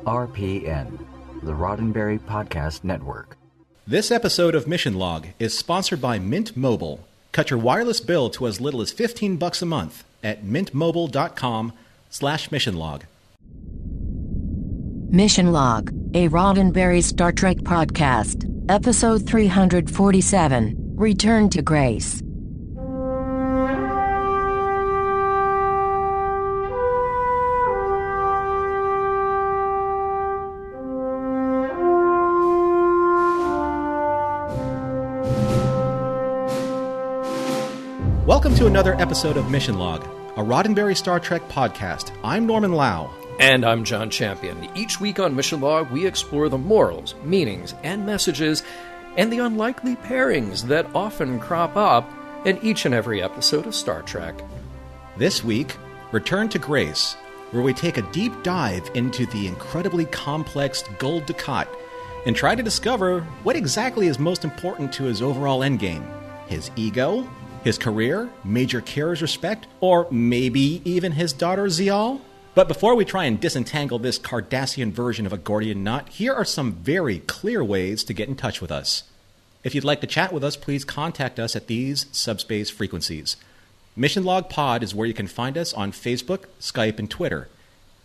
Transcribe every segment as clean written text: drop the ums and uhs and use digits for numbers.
RPN, the Roddenberry Podcast Network. This episode of Mission Log is sponsored by Mint Mobile. Cut your wireless bill to as little as $15 a month at mintmobile.com/missionlog. Mission Log, a Roddenberry Star Trek podcast, episode 347, Return to Grace. Welcome to another episode of Mission Log, a Roddenberry Star Trek podcast. I'm Norman Lau. And I'm John Champion. Each week on Mission Log, we explore the morals, meanings, and messages, and the unlikely pairings that often crop up in each and every episode of Star Trek. This week, Return to Grace, where we take a deep dive into the incredibly complex Gul Dukat and try to discover what exactly is most important to his overall endgame. His ego? His career, Major Kira's respect, or maybe even his daughter Zial? But before we try and disentangle this Cardassian version of a Gordian knot, here are some very clear ways to get in touch with us. If you'd like to chat with us, please contact us at these subspace frequencies. Mission Log Pod is where you can find us on Facebook, Skype, and Twitter.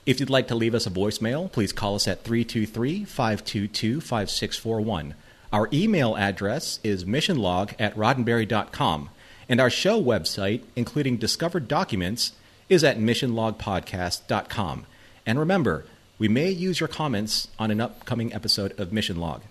If you'd like to leave us a voicemail, please call us at 323-522-5641. Our email address is missionlog@roddenberry.com. And our show website, including discovered documents, is at missionlogpodcast.com. And remember, we may use your comments on an upcoming episode of Mission Log.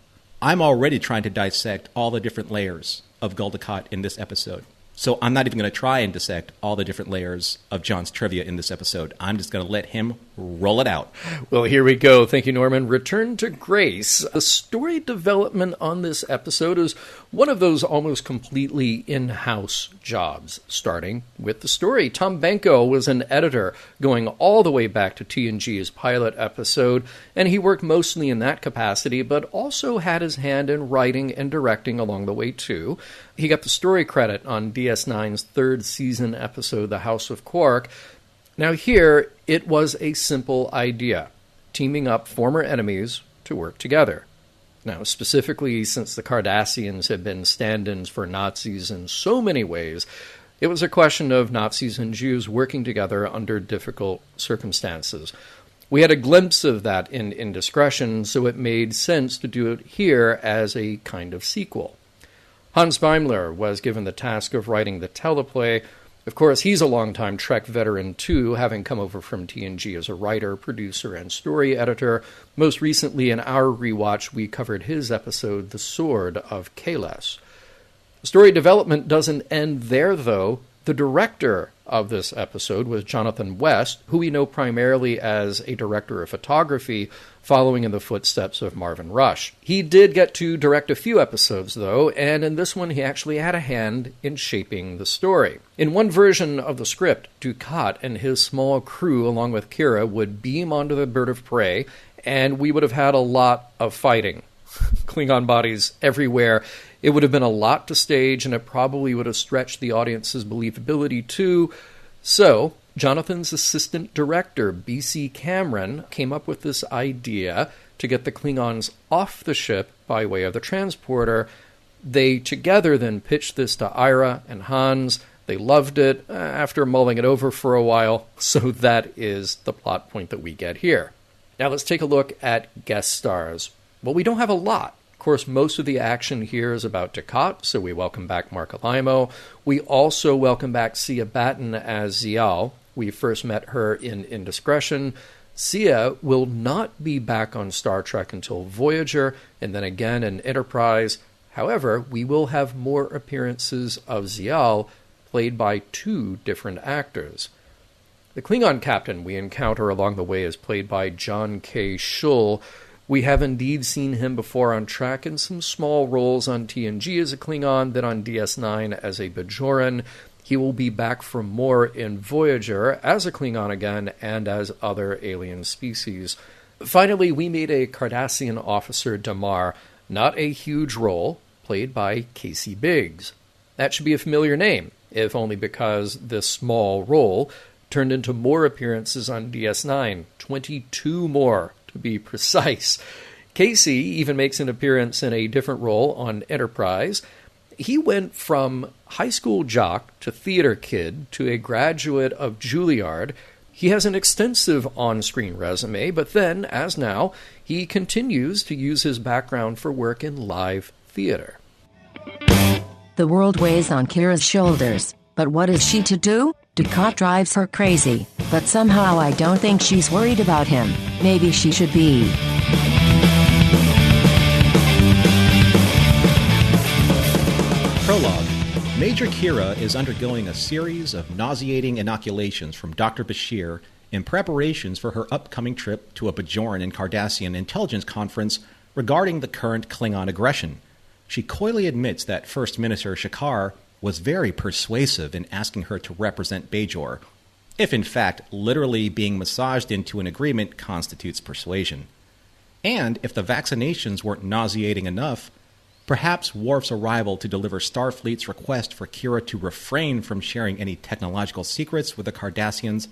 I'm already trying to dissect all the different layers of Gul Dukat in this episode. So I'm not even going to try and dissect all the different layers of John's trivia in this episode. I'm just going to let him roll it out. Well, here we go. Thank you, Norman. Return to Grace. The story development on this episode is one of those almost completely in-house jobs, starting with the story. Tom Benko was an editor going all the way back to TNG's pilot episode, and he worked mostly in that capacity, but also had his hand in writing and directing along the way, too. He got the story credit on DS9's third season episode, The House of Quark. Now here, it was a simple idea, teaming up former enemies to work together. Now, specifically, since the Cardassians had been stand-ins for Nazis in so many ways, it was a question of Nazis and Jews working together under difficult circumstances. We had a glimpse of that in Indiscretion, so it made sense to do it here as a kind of sequel. Hans Beimler was given the task of writing the teleplay. Of course, he's a longtime Trek veteran, too, having come over from TNG as a writer, producer, and story editor. Most recently, in our rewatch, we covered his episode, The Sword of Kahless. Story development doesn't end there, though. The director of this episode was Jonathan West, who we know primarily as a director of photography, following in the footsteps of Marvin Rush. He did get to direct a few episodes, though, and in this one he actually had a hand in shaping the story. In one version of the script, Dukat and his small crew, along with Kira, would beam onto the bird of prey, and we would have had a lot of fighting. Klingon bodies everywhere. It would have been a lot to stage, and it probably would have stretched the audience's believability too. So, Jonathan's assistant director, B.C. Cameron, came up with this idea to get the Klingons off the ship by way of the transporter. They together then pitched this to Ira and Hans. They loved it after mulling it over for a while, so that is the plot point that we get here. Now let's take a look at guest stars. Well, we don't have a lot. Of course, most of the action here is about Dukat, so we welcome back Mark Alaimo. We also welcome back Sia Batten as Zial. We first met her in Indiscretion. Sia will not be back on Star Trek until Voyager, and then again in Enterprise. However, we will have more appearances of Zial, played by two different actors. The Klingon captain we encounter along the way is played by John K. Schull. We have indeed seen him before on Trek in some small roles on TNG as a Klingon, then on DS9 as a Bajoran. He will be back for more in Voyager as a Klingon again and as other alien species. Finally, we meet a Cardassian officer, Damar, not a huge role, played by Casey Biggs. That should be a familiar name, if only because this small role turned into more appearances on DS9, 22 more to be precise. Casey even makes an appearance in a different role on Enterprise. He went from high school jock to theater kid to a graduate of Juilliard. He has an extensive on-screen resume, but then, as now, he continues to use his background for work in live theater. The world weighs on Kira's shoulders, but what is she to do? Dukat drives her crazy, but somehow I don't think she's worried about him. Maybe she should be. Prologue. Major Kira is undergoing a series of nauseating inoculations from Dr. Bashir in preparations for her upcoming trip to a Bajoran and Cardassian intelligence conference regarding the current Klingon aggression. She coyly admits that First Minister Shakar was very persuasive in asking her to represent Bajor, if in fact literally being massaged into an agreement constitutes persuasion. And if the vaccinations weren't nauseating enough, perhaps Worf's arrival to deliver Starfleet's request for Kira to refrain from sharing any technological secrets with the Cardassians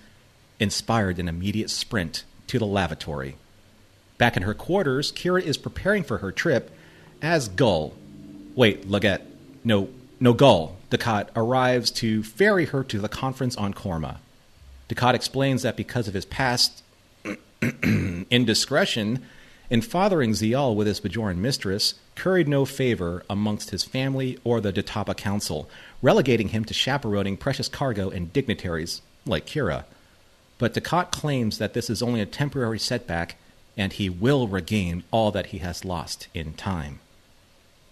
inspired an immediate sprint to the lavatory. Back in her quarters, Kira is preparing for her trip as Gul Dukat arrives to ferry her to the conference on Korma. Dukat explains that because of his past indiscretion in fathering Zial with his Bajoran mistress, curried no favor amongst his family or the Datapa Council, relegating him to chaperoning precious cargo and dignitaries like Kira. But Dukat claims that this is only a temporary setback, and he will regain all that he has lost in time.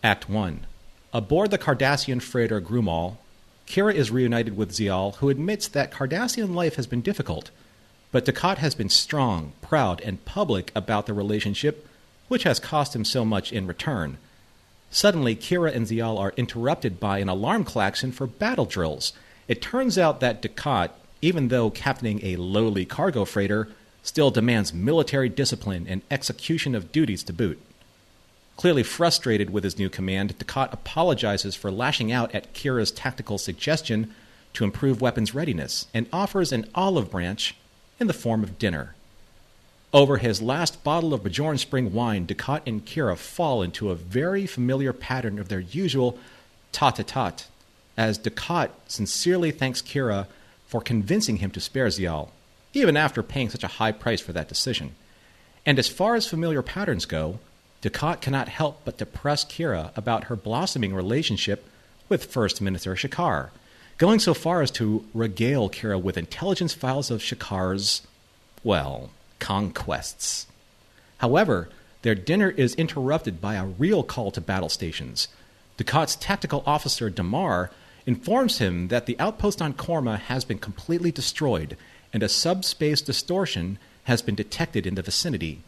Act 1. Aboard the Cardassian freighter Grumall, Kira is reunited with Zial, who admits that Cardassian life has been difficult, but Dukat has been strong, proud, and public about the relationship, which has cost him so much in return. Suddenly, Kira and Zial are interrupted by an alarm klaxon for battle drills. It turns out that Dukat, even though captaining a lowly cargo freighter, still demands military discipline and execution of duties to boot. Clearly frustrated with his new command, Dukat apologizes for lashing out at Kira's tactical suggestion to improve weapons readiness and offers an olive branch in the form of dinner. Over his last bottle of Bajoran spring wine, Dukat and Kira fall into a very familiar pattern of their usual tat-a-tat, as Dukat sincerely thanks Kira for convincing him to spare Zial, even after paying such a high price for that decision. And as far as familiar patterns go, Dukat cannot help but to press Kira about her blossoming relationship with First Minister Shakar, going so far as to regale Kira with intelligence files of Shakar's, conquests. However, their dinner is interrupted by a real call to battle stations. Dukat's tactical officer, Damar, informs him that the outpost on Korma has been completely destroyed and a subspace distortion has been detected in the vicinity.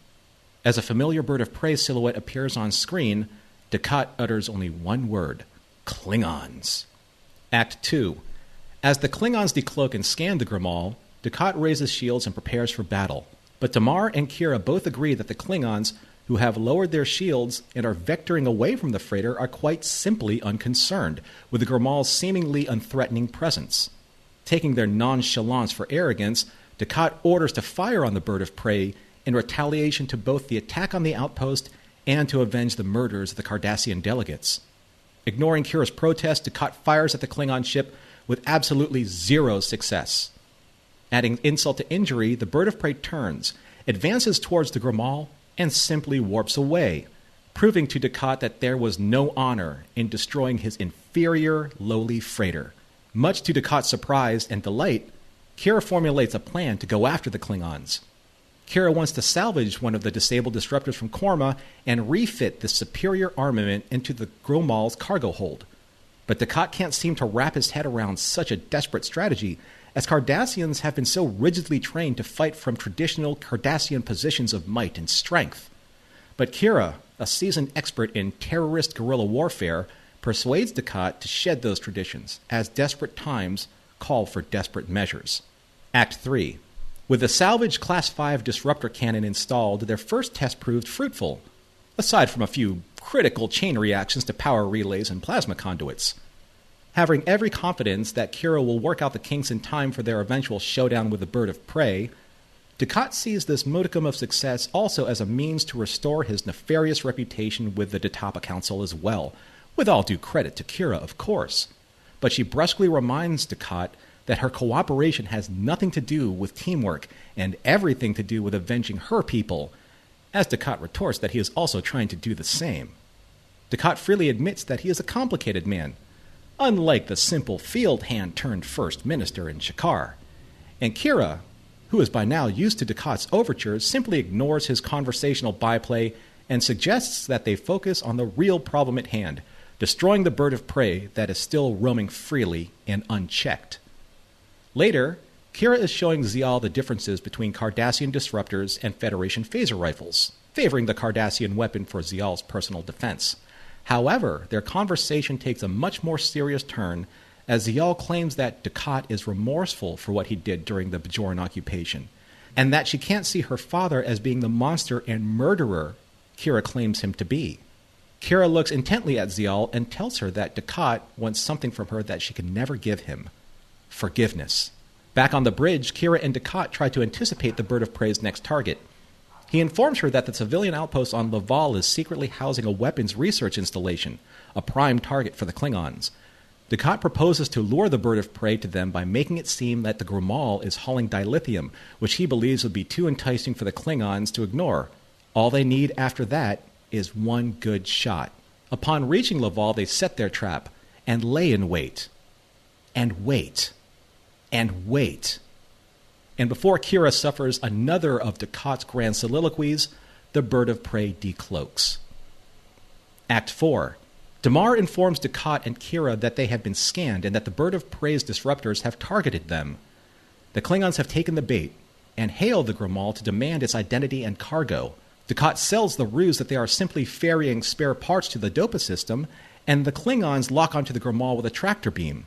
As a familiar bird of prey silhouette appears on screen, Dukat utters only one word: Klingons. Act 2. As the Klingons decloak and scan the Grumall, Dukat raises shields and prepares for battle. But Damar and Kira both agree that the Klingons, who have lowered their shields and are vectoring away from the freighter, are quite simply unconcerned with the Grumall's seemingly unthreatening presence. Taking their nonchalance for arrogance, Dukat orders to fire on the bird of prey in retaliation to both the attack on the outpost and to avenge the murders of the Cardassian delegates. Ignoring Kira's protest, Dukat fires at the Klingon ship with absolutely zero success. Adding insult to injury, the bird of prey turns, advances towards the Grumall, and simply warps away, proving to Dukat that there was no honor in destroying his inferior, lowly freighter. Much to Dukat's surprise and delight, Kira formulates a plan to go after the Klingons. Kira wants to salvage one of the disabled disruptors from Korma and refit this superior armament into the Grumall's cargo hold. But Dukat can't seem to wrap his head around such a desperate strategy, as Cardassians have been so rigidly trained to fight from traditional Cardassian positions of might and strength. But Kira, a seasoned expert in terrorist guerrilla warfare, persuades Dukat to shed those traditions, as desperate times call for desperate measures. Act 3. With the salvaged Class 5 disruptor cannon installed, their first test proved fruitful, aside from a few critical chain reactions to power relays and plasma conduits. Having every confidence that Kira will work out the kinks in time for their eventual showdown with the bird of prey, Dukat sees this modicum of success also as a means to restore his nefarious reputation with the Detapa Council as well, with all due credit to Kira, of course. But she brusquely reminds Dukat that her cooperation has nothing to do with teamwork and everything to do with avenging her people, as Dukat retorts that he is also trying to do the same. Dukat freely admits that he is a complicated man, unlike the simple field hand turned first minister in Shakar. And Kira, who is by now used to Dukat's overtures, simply ignores his conversational byplay and suggests that they focus on the real problem at hand, destroying the bird of prey that is still roaming freely and unchecked. Later, Kira is showing Zial the differences between Cardassian disruptors and Federation phaser rifles, favoring the Cardassian weapon for Zial's personal defense. However, their conversation takes a much more serious turn as Zial claims that Dukat is remorseful for what he did during the Bajoran occupation, and that she can't see her father as being the monster and murderer Kira claims him to be. Kira looks intently at Zial and tells her that Dukat wants something from her that she can never give him: forgiveness. Back on the bridge, Kira and Dukat try to anticipate the bird of prey's next target. He informs her that the civilian outpost on Laval is secretly housing a weapons research installation, a prime target for the Klingons. Dukat proposes to lure the bird of prey to them by making it seem that the Grimal is hauling dilithium, which he believes would be too enticing for the Klingons to ignore. All they need after that is one good shot. Upon reaching Laval, they set their trap and lay in wait. And wait. And wait. And before Kira suffers another of Dukat's grand soliloquies, the bird of prey decloaks. Act 4. Damar informs Dukat and Kira that they have been scanned and that the bird of prey's disruptors have targeted them. The Klingons have taken the bait and hail the Grimal to demand its identity and cargo. Dukat sells the ruse that they are simply ferrying spare parts to the Dopa system, and the Klingons lock onto the Grimal with a tractor beam.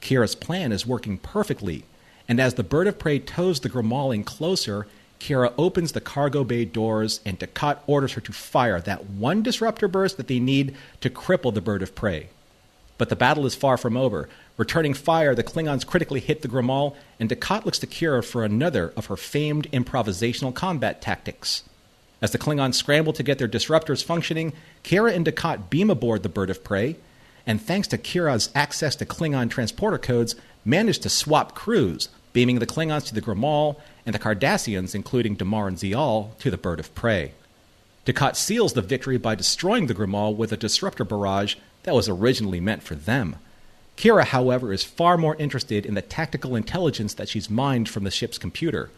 Kira's plan is working perfectly, and as the bird of prey tows the Grimal in closer, Kira opens the cargo bay doors, and Dukat orders her to fire that one disruptor burst that they need to cripple the bird of prey. But the battle is far from over. Returning fire, the Klingons critically hit the Grimal, and Dukat looks to Kira for another of her famed improvisational combat tactics. As the Klingons scramble to get their disruptors functioning, Kira and Dukat beam aboard the bird of prey, and thanks to Kira's access to Klingon transporter codes, manage to swap crews, beaming the Klingons to the Grimal, and the Cardassians, including Damar and Zial, to the bird of prey. Dukat seals the victory by destroying the Grimal with a disruptor barrage that was originally meant for them. Kira, however, is far more interested in the tactical intelligence that she's mined from the ship's computer.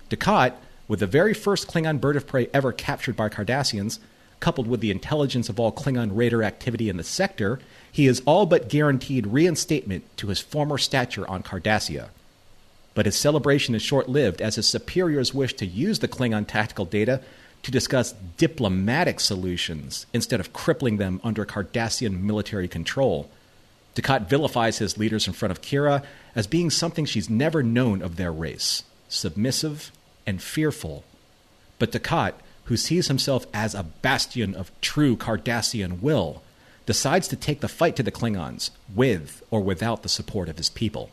Dukat, with the very first Klingon bird of prey ever captured by Cardassians, coupled with the intelligence of all Klingon raider activity in the sector, he is all but guaranteed reinstatement to his former stature on Cardassia. But his celebration is short-lived as his superiors wish to use the Klingon tactical data to discuss diplomatic solutions instead of crippling them under Cardassian military control. Dukat vilifies his leaders in front of Kira as being something she's never known of their race: submissive and fearful. But Dukat, who sees himself as a bastion of true Cardassian will, decides to take the fight to the Klingons, with or without the support of his people.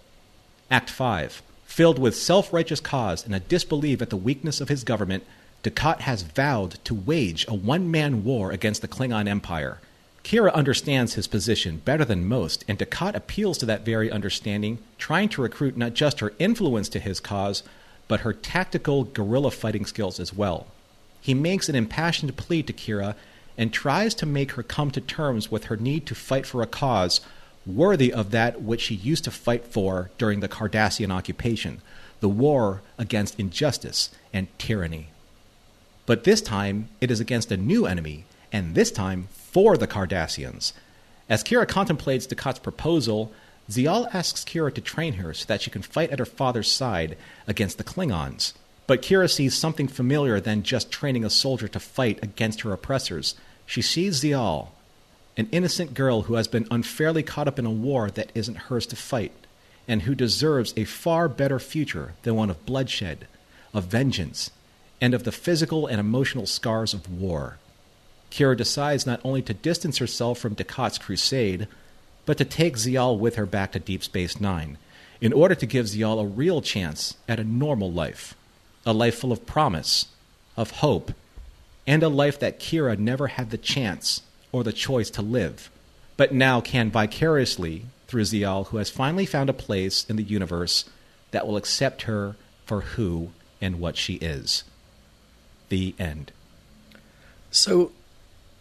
Act 5. Filled with self-righteous cause and a disbelief at the weakness of his government, Dukat has vowed to wage a one-man war against the Klingon Empire. Kira understands his position better than most, and Dukat appeals to that very understanding, trying to recruit not just her influence to his cause, but her tactical guerrilla fighting skills as well. He makes an impassioned plea to Kira and tries to make her come to terms with her need to fight for a cause worthy of that which she used to fight for during the Cardassian occupation, the war against injustice and tyranny. But this time, it is against a new enemy, and this time for the Cardassians. As Kira contemplates Dukat's proposal, Zial asks Kira to train her so that she can fight at her father's side against the Klingons. But Kira sees something familiar than just training a soldier to fight against her oppressors. She sees Zial, an innocent girl who has been unfairly caught up in a war that isn't hers to fight, and who deserves a far better future than one of bloodshed, of vengeance, and of the physical and emotional scars of war. Kira decides not only to distance herself from Dukat's crusade, but to take Zial with her back to Deep Space Nine, in order to give Zial a real chance at a normal life. a life full of promise, of hope, and a life that Kira never had the chance or the choice to live, but now can vicariously through Zial, who has finally found a place in the universe that will accept her for who and what she is. The end. So,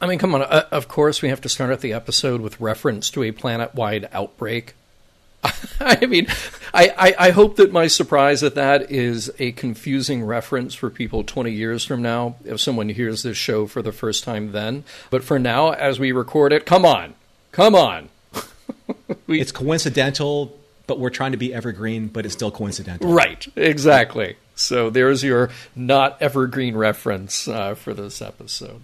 I mean, come on. Of course, we have to start at the episode with reference to a planet-wide outbreak. I mean, I hope that my surprise at that is a confusing reference for people 20 years from now, if someone hears this show for the first time then. But for now, as we record it, come on. It's coincidental, but we're trying to be evergreen, but it's still coincidental. Right, exactly. So there's your not evergreen reference for this episode.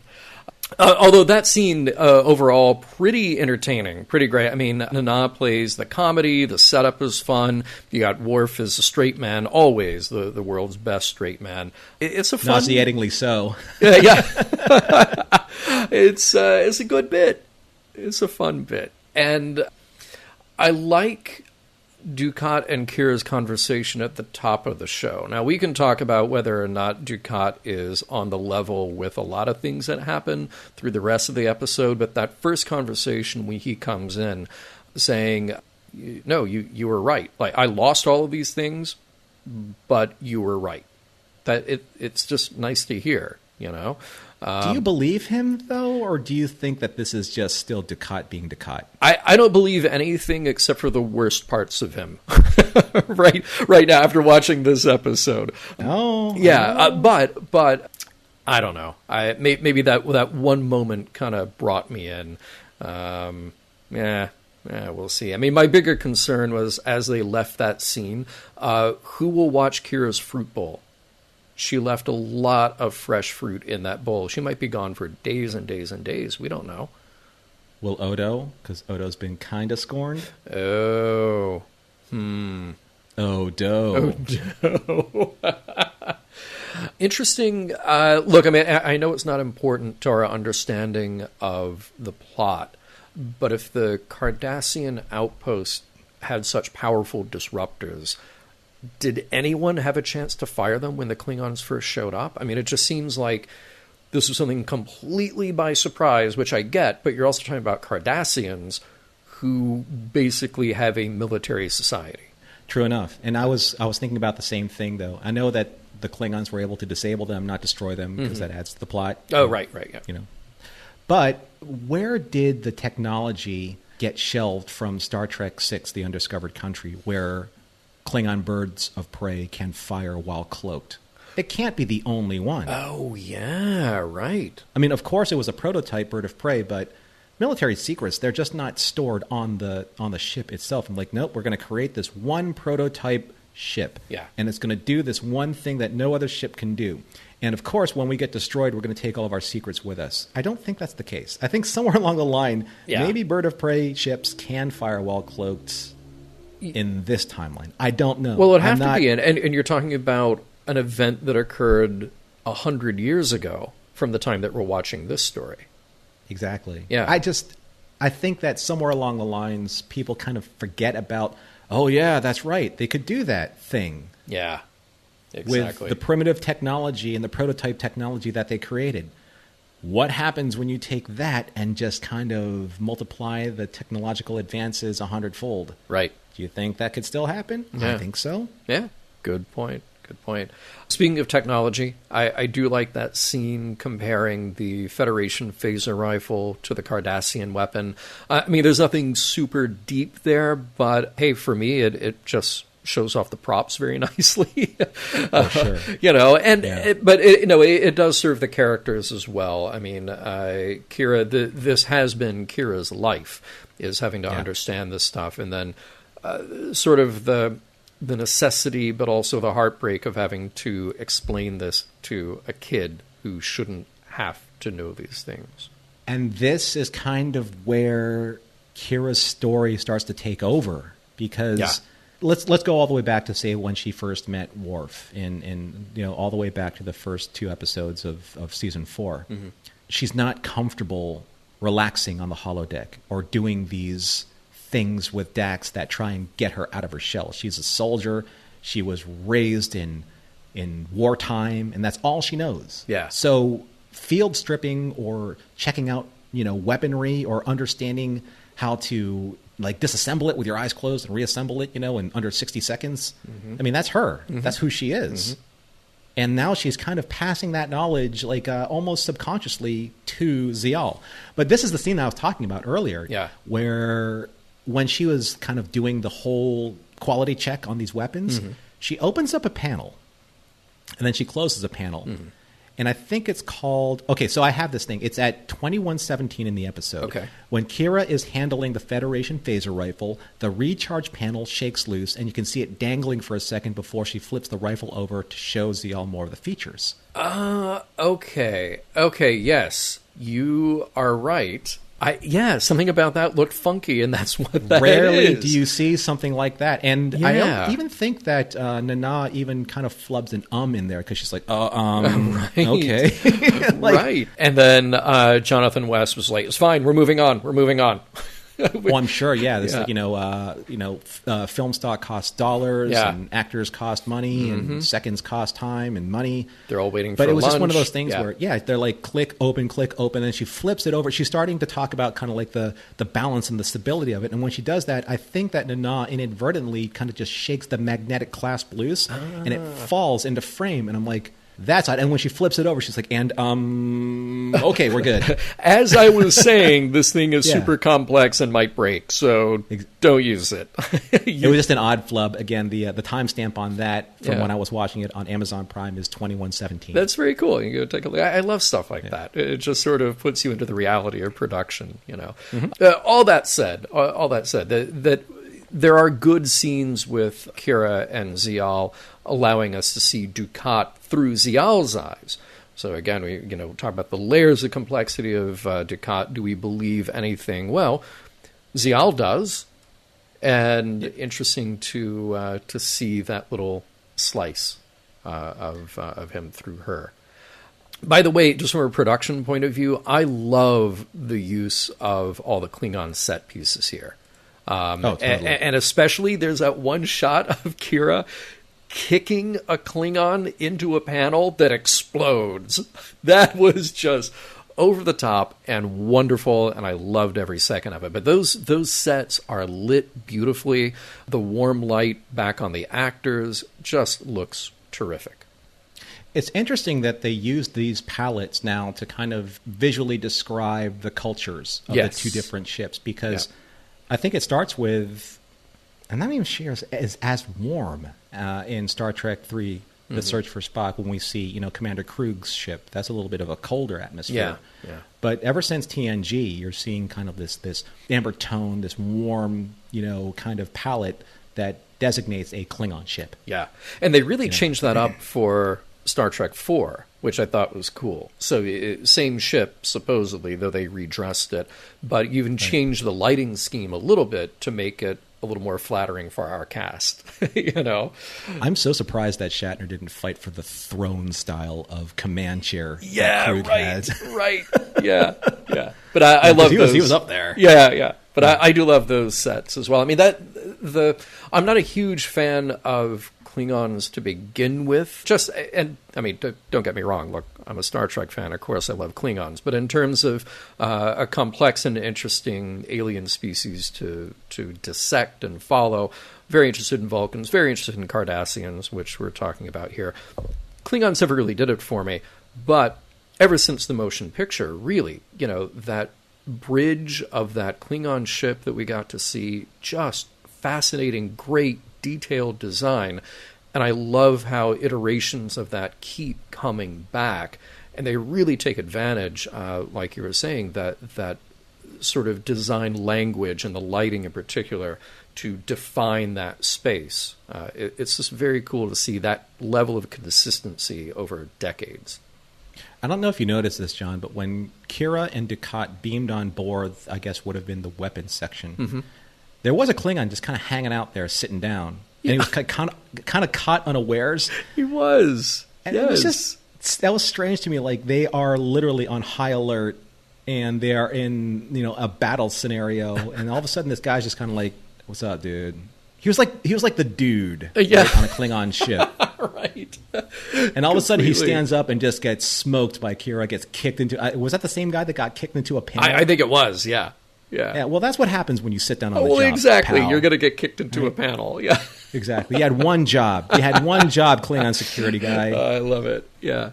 Although that scene, overall, pretty entertaining, pretty great. I mean, Nana plays the comedy, the setup is fun. You got Worf as a straight man, always the world's best straight man. It's a fun... Nauseatingly so. Yeah. It's a good bit. It's a fun bit. And I like Dukat and Kira's conversation at the top of the show. Now, we can talk about whether or not Dukat is on the level with a lot of things that happen through the rest of the episode, but that first conversation when he comes in saying, no, you were right. Like, I lost all of these things, but you were right. That it's just nice to hear, you know? Do you believe him, though, or do you think that this is just still Dukat being Dukat? I don't believe anything except for the worst parts of him right now after watching this episode. Oh. Yeah, but I don't know. Maybe that one moment kind of brought me in. Yeah, we'll see. I mean, my bigger concern was as they left that scene, who will watch Kira's fruit bowl? She left a lot of fresh fruit in that bowl. She might be gone for days and days and days. We don't know. Will Odo? Because Odo's been kind of scorned. Oh. Odo. Interesting. Look, I mean, I know it's not important to our understanding of the plot, but if the Cardassian outpost had such powerful disruptors, did anyone have a chance to fire them when the Klingons first showed up? I mean, it just seems like this was something completely by surprise, which I get, but you're also talking about Cardassians who basically have a military society. True enough. And I was thinking about the same thing, though. I know that the Klingons were able to disable them, not destroy them, because that adds to the plot. Oh, right, yeah. You know. But where did the technology get shelved from Star Trek VI, The Undiscovered Country, where Klingon birds of prey can fire while cloaked? It can't be the only one. Oh, yeah, right. I mean, of course, it was a prototype bird of prey, but military secrets, they're just not stored on the ship itself. I'm like, nope, we're going to create this one prototype ship. Yeah. And it's going to do this one thing that no other ship can do. And of course, when we get destroyed, we're going to take all of our secrets with us. I don't think that's the case. I think somewhere along the line, maybe bird of prey ships can fire while cloaked in this timeline. I don't know. Well, it would have to be. And you're talking about an event that occurred 100 years ago from the time that we're watching this story. Exactly. Yeah. I think that somewhere along the lines, people kind of forget about, oh, yeah, that's right. They could do that thing. Yeah, exactly. With the primitive technology and the prototype technology that they created. What happens when you take that and just kind of multiply the technological advances 100-fold? Right. Do you think that could still happen? Yeah. I think so. Yeah, good point. Speaking of technology, I do like that scene comparing the Federation phaser rifle to the Cardassian weapon. I mean, there's nothing super deep there, but hey, for me, it just shows off the props very nicely. Sure. You know, and it does serve the characters as well. I mean, Kira, this has been Kira's life, is having to understand this stuff, and then sort of the necessity, but also the heartbreak of having to explain this to a kid who shouldn't have to know these things. And this is kind of where Kira's story starts to take over, because let's go all the way back to, say, when she first met Worf, in all the way back to the first 2 episodes of season 4. Mm-hmm. She's not comfortable relaxing on the holodeck or doing these things with Dax that try and get her out of her shell. She's a soldier. She was raised in in wartime, and that's all she knows. Yeah. So field stripping or checking out, weaponry or understanding how to like disassemble it with your eyes closed and reassemble it, in under 60 seconds. Mm-hmm. I mean, that's her. Mm-hmm. That's who she is. Mm-hmm. And now she's kind of passing that knowledge like almost subconsciously to Zial. But this is the scene that I was talking about earlier, where when she was kind of doing the whole quality check on these weapons, she opens up a panel and then she closes a panel. Mm-hmm. And I think it's called... Okay, so I have this thing. It's at 21:17 in the episode. Okay. When Kira is handling the Federation phaser rifle, the recharge panel shakes loose, and you can see it dangling for a second before she flips the rifle over to show Zial more of the features. Okay. Okay, yes. You are right. Something about that looked funky, and that's what that Rarely is. do you see something like that. And I don't even think that Nana even kind of flubs an in there, because she's like, right. Okay. Right. And then Jonathan West was like, it's fine, we're moving on. Well, I'm sure, This film stock costs dollars, and actors cost money, and seconds cost time and money. They're all waiting for But it was lunch. just one of those things where, they're like, click, open, and then she flips it over. She's starting to talk about kind of like the balance and the stability of it. And when she does that, I think that Nana inadvertently kind of just shakes the magnetic clasp loose, and it falls into frame. And I'm like... That's odd. And when she flips it over, she's like, okay, we're good. As I was saying, this thing is super complex and might break, so don't use it. It was just an odd flub. Again, the timestamp on that from when I was watching it on Amazon Prime is 21:17. That's very cool. You go take a look. I love stuff like that. It just sort of puts you into the reality of production, All that said, that there are good scenes with Kira and Zial allowing us to see Dukat through Zial's eyes. So again, we talk about the layers of complexity of Dukat. Do we believe anything? Well, Zial does, and interesting to see that little slice of him through her. By the way, just from a production point of view, I love the use of all the Klingon set pieces here. Totally. And especially there's that one shot of Kira kicking a Klingon into a panel that explodes. That was just over the top and wonderful, and I loved every second of it. But those sets are lit beautifully. The warm light back on the actors just looks terrific. It's interesting that they use these palettes now to kind of visually describe the cultures of the two different ships, because I think it starts with, I'm not even sure is as warm in Star Trek III, The Search for Spock, when we see, Commander Krug's ship. That's a little bit of a colder atmosphere. Yeah. But ever since TNG, you're seeing kind of this amber tone, this warm, kind of palette that designates a Klingon ship. Yeah. And they really changed that up for Star Trek IV, which I thought was cool. So same ship, supposedly, though they redressed it, but you even changed the lighting scheme a little bit to make it a little more flattering for our cast, I'm so surprised that Shatner didn't fight for the throne style of command chair. Right. Yeah. But I love those. He was up there. Yeah. But I do love those sets as well. I mean, I'm not a huge fan of Klingons to begin with. Don't get me wrong. Look, I'm a Star Trek fan. Of course, I love Klingons. But in terms of a complex and interesting alien species to dissect and follow, very interested in Vulcans, very interested in Cardassians, which we're talking about here. Klingons never really did it for me. But ever since the motion picture, really, that bridge of that Klingon ship that we got to see, just fascinating, great, detailed design. And I love how iterations of that keep coming back, and they really take advantage, like you were saying, that sort of design language and the lighting in particular to define that space. It's just very cool to see that level of consistency over decades. I don't know if you noticed this, John, but when Kira and Dukat beamed on board, I guess would have been the weapons section, there was a Klingon just kind of hanging out there, sitting down. And he was kind of caught unawares. He was. And it was just, that was strange to me. Like, they are literally on high alert, and they are in, a battle scenario. And all of a sudden, this guy's just kind of like, "What's up, dude?" He was like the dude, right, on a Klingon ship. Right. And all of a sudden he Completely. stands up and just gets smoked by Kira, gets kicked into... was that the same guy that got kicked into a panel? I think it was, yeah. Yeah, well, that's what happens when you sit down on the Well, job, exactly. pal. You're going to get kicked into a panel. Yeah. Exactly. You had one job. Klingon security guy. I love it. Yeah.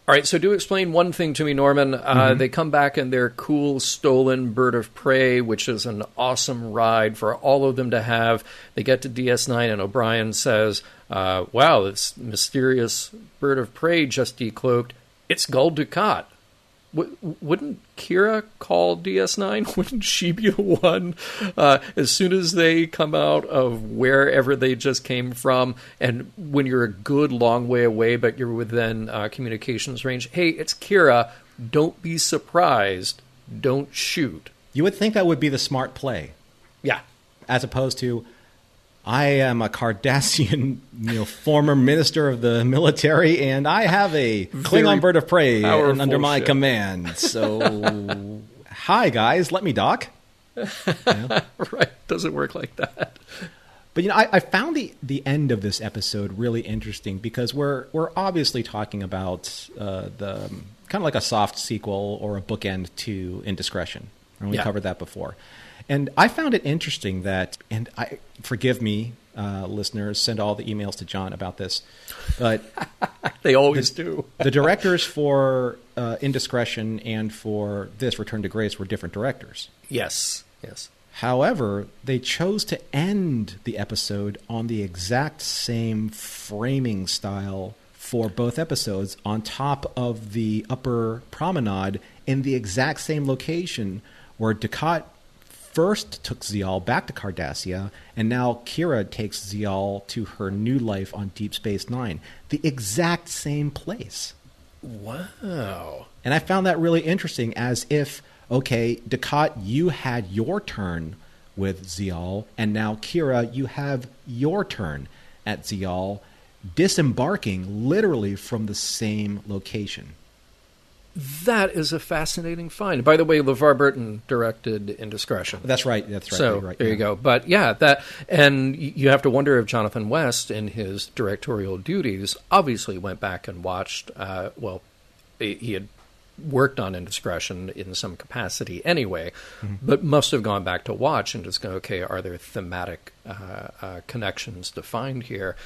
All right, so do explain one thing to me, Norman. They come back in their cool stolen bird of prey, which is an awesome ride for all of them to have. They get to DS9, and O'Brien says, wow, this mysterious bird of prey just decloaked. It's Gul Dukat. Wouldn't Kira call DS9? Wouldn't she be the one as soon as they come out of wherever they just came from, and when you're a good long way away but you're within communications range, hey, it's Kira, don't be surprised, don't shoot. You would think that would be the smart play. Yeah. As opposed to, I am a Cardassian, former minister of the military, and I have a Klingon bird of prey under my command. So, hi guys, let me dock. Right, doesn't work like that. But I found the end of this episode really interesting because we're obviously talking about the kind of like a soft sequel or a bookend to Indiscretion, and we covered that before. And I found it interesting that, and forgive me, listeners, send all the emails to John about this, but they always do. The directors for Indiscretion and for this Return to Grace were different directors. Yes. However, they chose to end the episode on the exact same framing style for both episodes, on top of the upper promenade in the exact same location where Dukat first took Zial back to Cardassia, and now Kira takes Zial to her new life on Deep Space Nine. The exact same place. Wow. And I found that really interesting, as if, okay, Dukat, you had your turn with Zial, and now Kira, you have your turn at Zial, disembarking literally from the same location. That is a fascinating find. By the way, LeVar Burton directed Indiscretion. That's right. So right, there you go. But and you have to wonder if Jonathan West, in his directorial duties, obviously went back and watched. He had worked on Indiscretion in some capacity anyway, but must have gone back to watch and just go, okay, are there thematic connections to find here?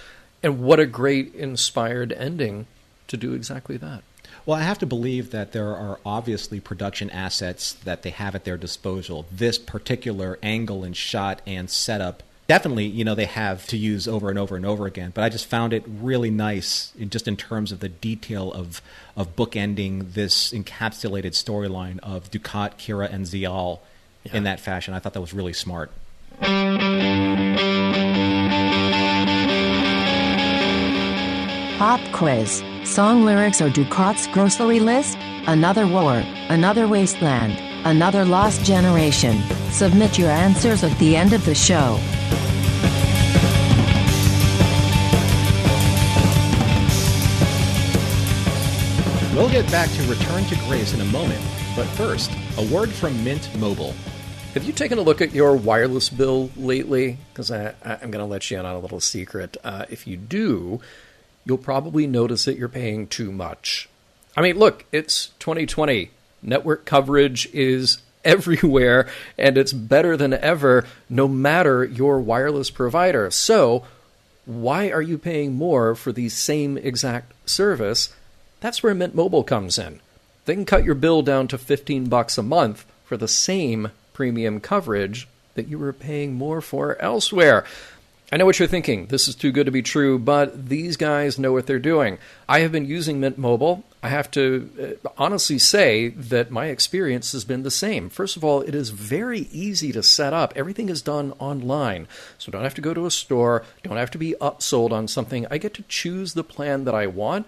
And what a great inspired ending to do exactly that. Well, I have to believe that there are obviously production assets that they have at their disposal. This particular angle and shot and setup, definitely, they have to use over and over and over again. But I just found it really nice, just in terms of the detail of bookending this encapsulated storyline of Dukat, Kira, and Zial in that fashion. I thought that was really smart. Pop quiz. Song lyrics or Dukat's grocery list? Another war, another wasteland, another lost generation. Submit your answers at the end of the show. We'll get back to Return to Grace in a moment, but first, a word from Mint Mobile. Have you taken a look at your wireless bill lately? Because I'm going to let you in on a little secret. If you do, you'll probably notice that you're paying too much. I mean, look, it's 2020. Network coverage is everywhere, and it's better than ever, no matter your wireless provider. So, why are you paying more for the same exact service? That's where Mint Mobile comes in. They can cut your bill down to $15 a month for the same premium coverage that you were paying more for elsewhere. I know what you're thinking. This is too good to be true, but these guys know what they're doing. I have been using Mint Mobile. I have to honestly say that my experience has been the same. First of all, it is very easy to set up. Everything is done online, so don't have to go to a store, don't have to be upsold on something. I get to choose the plan that I want,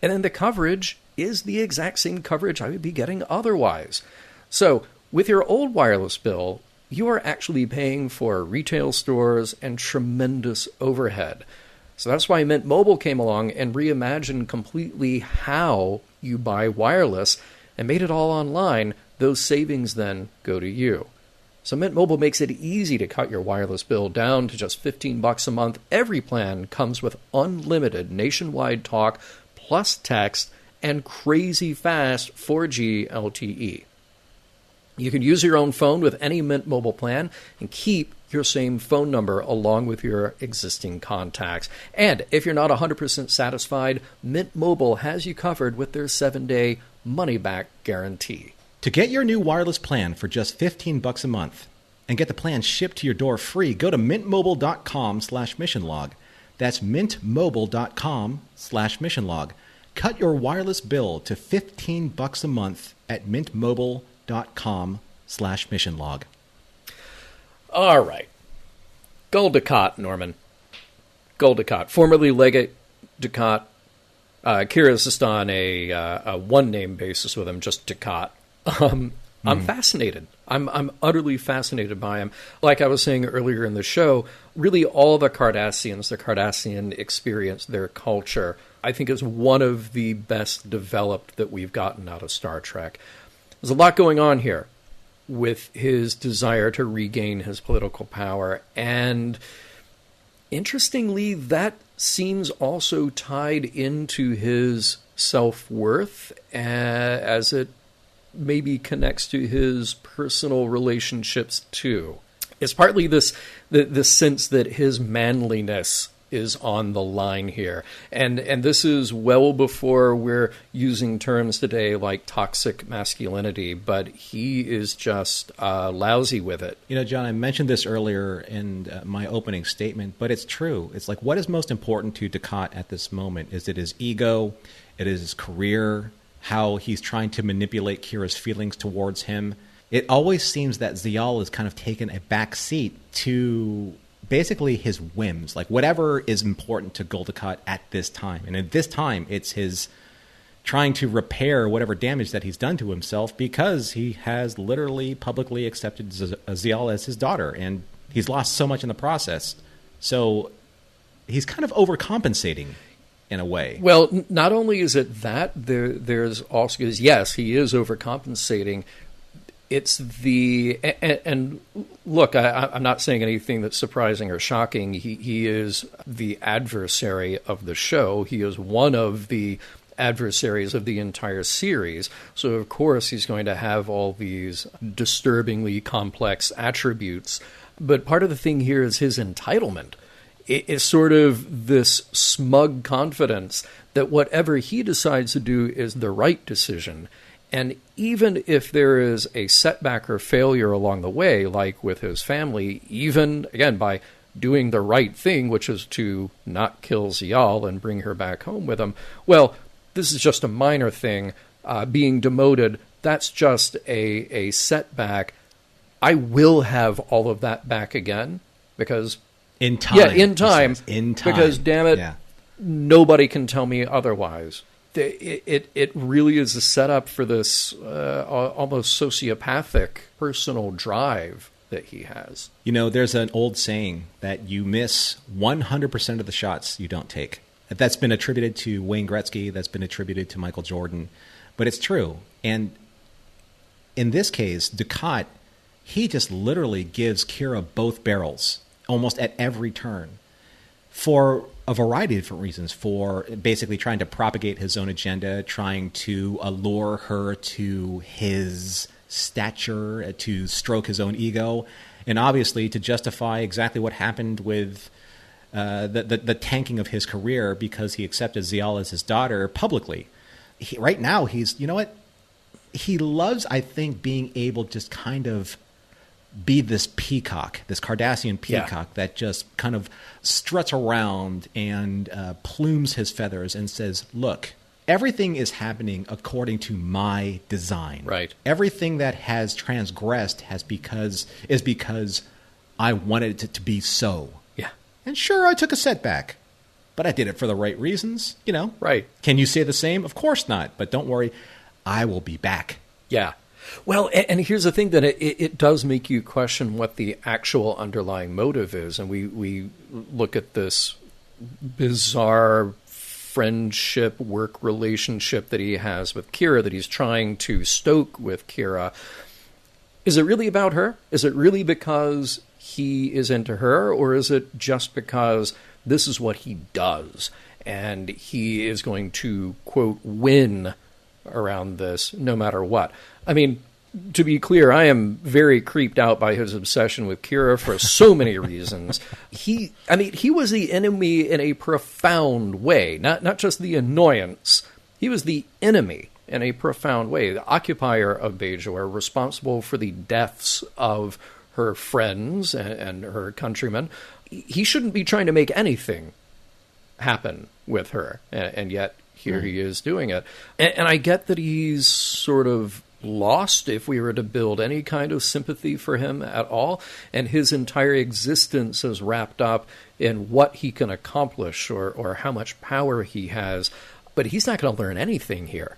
and then the coverage is the exact same coverage I would be getting otherwise. So with your old wireless bill, you are actually paying for retail stores and tremendous overhead. So that's why Mint Mobile came along and reimagined completely how you buy wireless and made it all online. Those savings then go to you. So Mint Mobile makes it easy to cut your wireless bill down to just $15 a month. Every plan comes with unlimited nationwide talk, plus text, and crazy fast 4G LTE. You can use your own phone with any Mint Mobile plan and keep your same phone number along with your existing contacts. And if you're not 100% satisfied, Mint Mobile has you covered with their 7-day money-back guarantee. To get your new wireless plan for just $15 a month and get the plan shipped to your door free, go to mintmobile.com/missionlog. That's mintmobile.com/missionlog. Cut your wireless bill to $15 a month at mintmobile.com/missionlog. All right. Gul Dukat, Norman. Gul Dukat, formerly Legate Dukat. Kira's just on a one-name basis with him, just Dukat. I'm fascinated. I'm utterly fascinated by him. Like I was saying earlier in the show, really all the Cardassians, the Cardassian experience, their culture, I think is one of the best developed that we've gotten out of Star Trek. There's a lot going on here with his desire to regain his political power. And interestingly, that seems also tied into his self-worth as it maybe connects to his personal relationships too. It's partly this the sense that his manliness is on the line here. And this is well before we're using terms today like toxic masculinity, but he is just lousy with it. You know, John, I mentioned this earlier in my opening statement, but it's true. It's like, what is most important to Dukat at this moment? Is it his ego? It is his career? How he's trying to manipulate Kira's feelings towards him? It always seems that Ziyal has kind of taken a back seat to basically his whims, like whatever is important to Gul Dukat at this time. And at this time, it's his trying to repair whatever damage that he's done to himself because he has literally publicly accepted Ziyal as his daughter, and he's lost so much in the process. So he's kind of overcompensating in a way. Well, not only is it that, there's also, because yes, he is overcompensating. It's and look, I'm not saying anything that's surprising or shocking. He is the adversary of the show. He is one of the adversaries of the entire series. So, of course, he's going to have all these disturbingly complex attributes. But part of the thing here is his entitlement. It's sort of this smug confidence that whatever he decides to do is the right decision. And even if there is a setback or failure along the way, like with his family, even, again, by doing the right thing, which is to not kill Ziyal and bring her back home with him, well, this is just a minor thing. Being demoted, that's just a setback. I will have all of that back again because... In time. Yeah, in time. In time. Because, damn it, nobody can tell me otherwise. It really is a setup for this almost sociopathic personal drive that he has. You know, there's an old saying that you miss 100% of the shots you don't take. That's been attributed to Wayne Gretzky. That's been attributed to Michael Jordan. But it's true. And in this case, Dukat, he just literally gives Kira both barrels almost at every turn for a variety of different reasons, for basically trying to propagate his own agenda, trying to allure her to his stature, to stroke his own ego, and obviously to justify exactly what happened with the tanking of his career because he accepted Ziyal as his daughter publicly. Right now, he's, you know what? He loves, I think, being able to just kind of be this peacock, this Cardassian peacock that just kind of struts around and plumes his feathers and says, look, everything is happening according to my design. Right. Everything that has transgressed is because I wanted it to be so. Yeah. And sure, I took a setback, but I did it for the right reasons, you know. Right. Can you say the same? Of course not. But don't worry, I will be back. Yeah. Well, and here's the thing that it does make you question what the actual underlying motive is. And we look at this bizarre friendship, work relationship that he has with Kira, that he's trying to stoke with Kira. Is it really about her? Is it really because he is into her, or is it just because this is what he does and he is going to, quote, win around this no matter what? I mean, to be clear, I am very creeped out by his obsession with Kira for so many reasons. He was the enemy in a profound way, not just the annoyance. He was the enemy in a profound way, the occupier of Bajor, responsible for the deaths of her friends and her countrymen. He shouldn't be trying to make anything happen with her, and yet here he is doing it. And I get that he's sort of lost if we were to build any kind of sympathy for him at all, and his entire existence is wrapped up in what he can accomplish or how much power he has. But he's not going to learn anything here.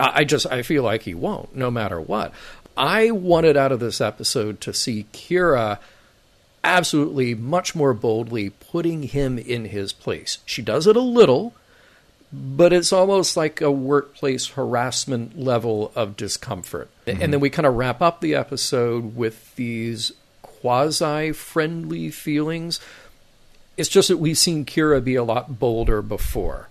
I feel like he won't, no matter what. I wanted out of this episode to see Kira absolutely much more boldly putting him in his place. She does it a little, but it's almost like a workplace harassment level of discomfort. Mm-hmm. And then we kind of wrap up the episode with these quasi-friendly feelings. It's just that we've seen Kira be a lot bolder before.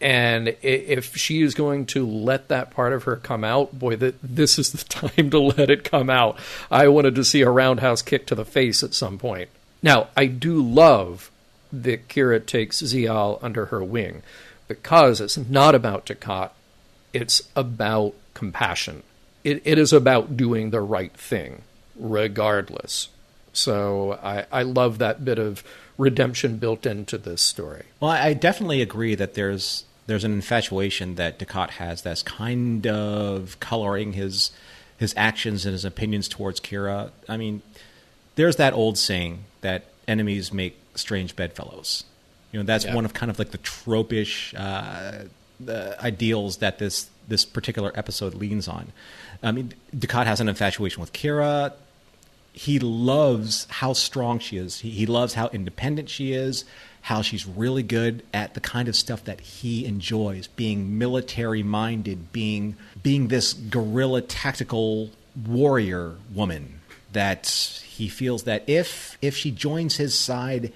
And if she is going to let that part of her come out, boy, this is the time to let it come out. I wanted to see a roundhouse kick to the face at some point. Now, I do love that Kira takes Zial under her wing, because it's not about Dukat, it's about compassion. It is about doing the right thing, regardless. So I love that bit of redemption built into this story. Well, I definitely agree that there's an infatuation that Dukat has that's kind of coloring his actions and his opinions towards Kira. I mean, there's that old saying that enemies make strange bedfellows. You know, that's one of kind of like the tropish the ideals that this particular episode leans on. I mean, Dukat has an infatuation with Kira. He loves how strong she is. He loves how independent she is, how she's really good at the kind of stuff that he enjoys, being military-minded, being this guerrilla tactical warrior woman, that he feels that if she joins his side,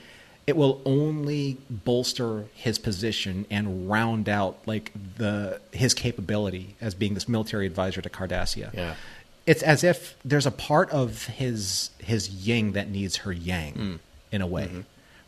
it will only bolster his position and round out like his capability as being this military advisor to Cardassia. Yeah. It's as if there's a part of his yin that needs her yang in a way,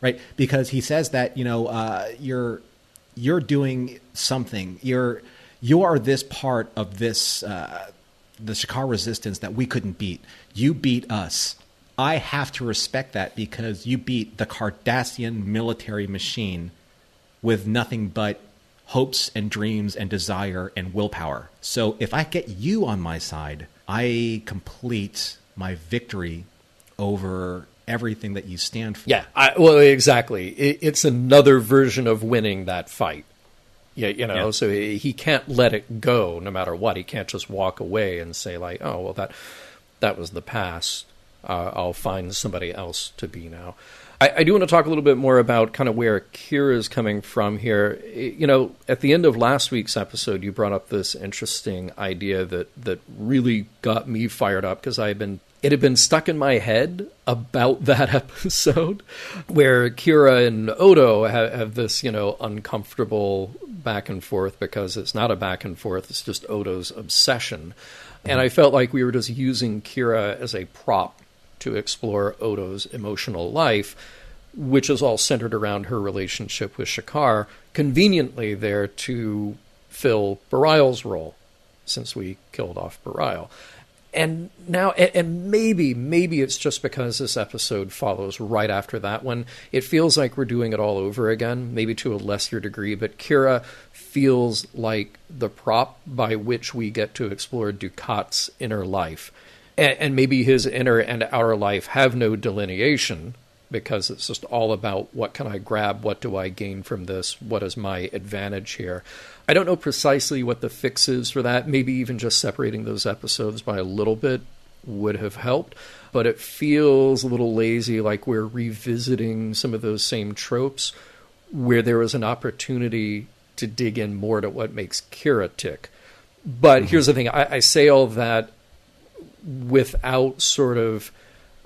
right? Because he says that, you know, you're doing something. You are this part of this the Shakaar resistance that we couldn't beat. You beat us. I have to respect that because you beat the Cardassian military machine with nothing but hopes and dreams and desire and willpower. So if I get you on my side, I complete my victory over everything that you stand for. Yeah, well, exactly. It's another version of winning that fight. Yeah, you know, so he can't let it go no matter what. He can't just walk away and say like, oh, well, that was the past. I'll find somebody else to be now. I do want to talk a little bit more about kind of where Kira is coming from here. You know, at the end of last week's episode, you brought up this interesting idea that really got me fired up because it had been stuck in my head about that episode where Kira and Odo have this, you know, uncomfortable back and forth because it's not a back and forth, it's just Odo's obsession. And I felt like we were just using Kira as a prop to explore Odo's emotional life, which is all centered around her relationship with Shakaar, conveniently there to fill Bareil's role, since we killed off Bareil. And now, and maybe it's just because this episode follows right after that one. It feels like we're doing it all over again, maybe to a lesser degree, but Kira feels like the prop by which we get to explore Dukat's inner life. And maybe his inner and outer life have no delineation because it's just all about what can I grab, what do I gain from this, what is my advantage here. I don't know precisely what the fix is for that. Maybe even just separating those episodes by a little bit would have helped. But it feels a little lazy, like we're revisiting some of those same tropes where there was an opportunity to dig in more to what makes Kira tick. But here's the thing. I say all that without sort of,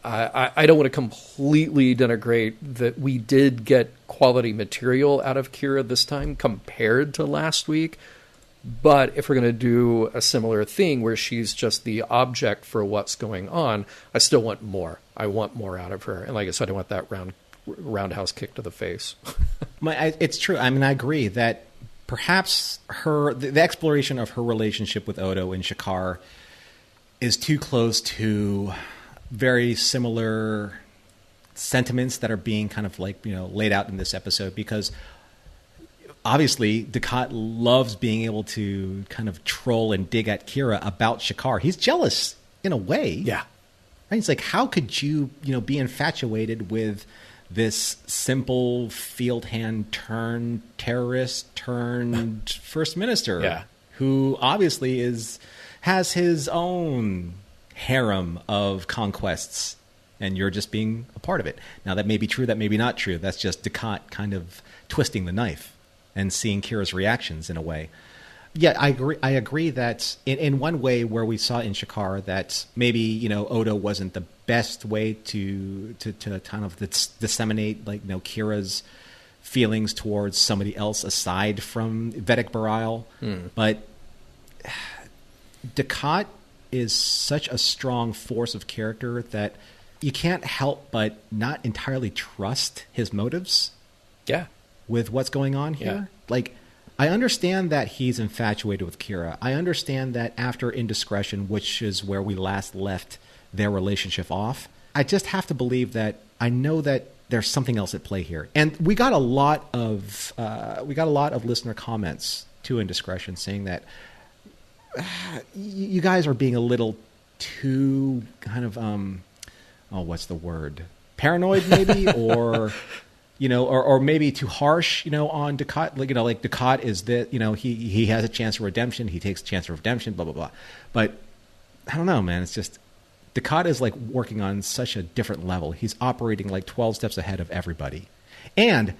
I don't want to completely denigrate that we did get quality material out of Kira this time compared to last week. But if we're going to do a similar thing where she's just the object for what's going on, I still want more. I want more out of her. And like I said, I want that roundhouse kick to the face. It's true. I mean, I agree that perhaps the exploration of her relationship with Odo and Shakar is too close to very similar sentiments that are being kind of like, laid out in this episode, because obviously Dukat loves being able to kind of troll and dig at Kira about Shakar. He's jealous in a way. Yeah. Right? It's like, how could you, be infatuated with this simple field hand turned terrorist turned first minister, who obviously has his own harem of conquests, and you're just being a part of it. Now, that may be true, that may be not true. That's just Dukat kind of twisting the knife and seeing Kira's reactions in a way. Yeah, I agree that in one way where we saw in Shakar that maybe, Odo wasn't the best way to kind of disseminate Kira's feelings towards somebody else aside from Vedic Bareil. But Dukat is such a strong force of character that you can't help but not entirely trust his motives. Yeah. With what's going on here. Yeah. I understand that he's infatuated with Kira. I understand that after Indiscretion, which is where we last left their relationship off, I just have to believe that I know that there's something else at play here. And we got a lot of listener comments to Indiscretion saying that you guys are being a little too kind of what's the word? Paranoid maybe, or or maybe too harsh, on Dukat. Like Dukat is that, he has a chance for redemption. He takes a chance for redemption, blah, blah, blah. But I don't know, man. It's just Dukat is working on such a different level. He's operating 12 steps ahead of everybody. And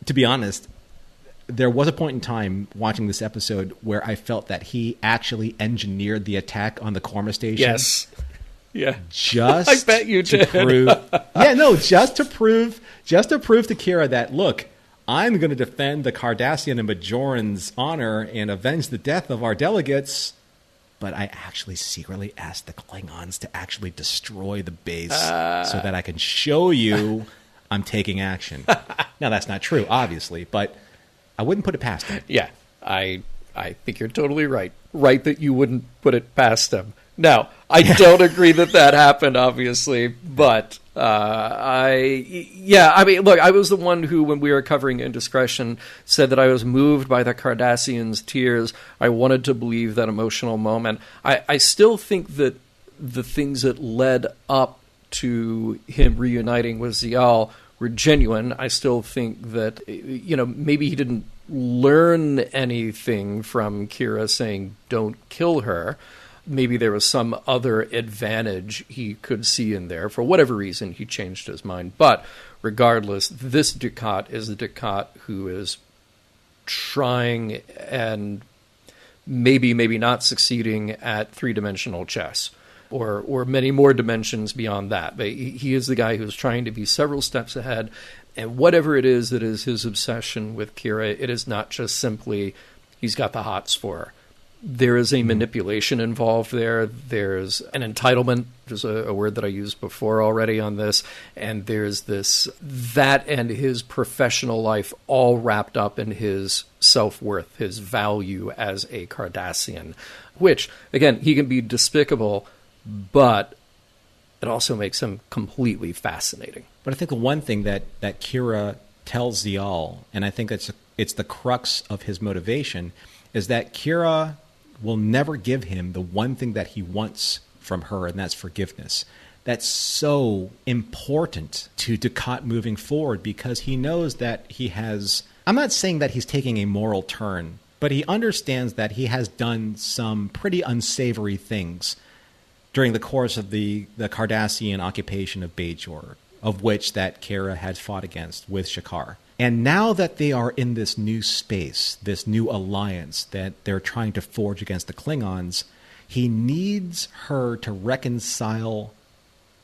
to be honest, there was a point in time watching this episode where I felt that he actually engineered the attack on the Korma station. Yes. Yeah. Just I bet you did. Just to prove to Kira that, look, I'm going to defend the Cardassian and Bajoran's honor and avenge the death of our delegates, but I actually secretly asked the Klingons to actually destroy the base so that I can show you I'm taking action. Now, that's not true, obviously, but I wouldn't put it past him. Yeah, I think you're totally right. Right that you wouldn't put it past him. Now, I don't agree that happened, obviously, but look, I was the one who, when we were covering Indiscretion, said that I was moved by the Cardassians' tears. I wanted to believe that emotional moment. I still think that the things that led up to him reuniting with Ziyal were genuine. I still think that, maybe he didn't learn anything from Kira saying, don't kill her. Maybe there was some other advantage he could see in there. For whatever reason, he changed his mind. But regardless, this Dukat is the Dukat who is trying and maybe not succeeding at three-dimensional chess, or many more dimensions beyond that. But he is the guy who's trying to be several steps ahead. And whatever it is that is his obsession with Kira, it is not just simply he's got the hots for her. There is a manipulation involved there. There's an entitlement, which is a word that I used before already on this. And there's that and his professional life all wrapped up in his self-worth, his value as a Cardassian, which, again, he can be despicable, but it also makes him completely fascinating. But I think the one thing that Kira tells Ziyal, and I think it's the crux of his motivation, is that Kira will never give him the one thing that he wants from her, and that's forgiveness. That's so important to Dukat moving forward, because he knows that he has... I'm not saying that he's taking a moral turn, but he understands that he has done some pretty unsavory things during the course of the Cardassian occupation of Bajor, of which that Kira had fought against with Shakar. And now that they are in this new space, this new alliance that they're trying to forge against the Klingons, He needs her to reconcile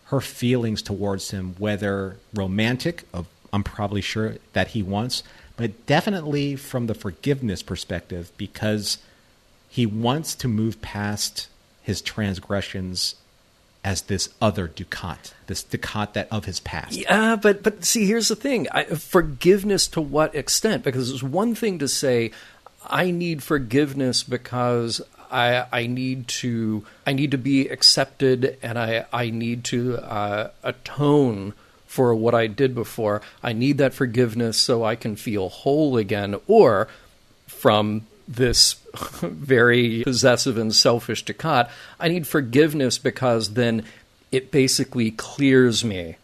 her feelings towards him, whether romantic, I'm probably sure that he wants, but definitely from the forgiveness perspective, because he wants to move past his transgressions as this other Dukat, this Dukat that of his past. Yeah, but see, here's the thing. Forgiveness to what extent? Because it's one thing to say, I need forgiveness because I need to be accepted, and I need to atone for what I did before. I need that forgiveness so I can feel whole again. Or from this very possessive and selfish Dukat, I need forgiveness because then it basically clears me.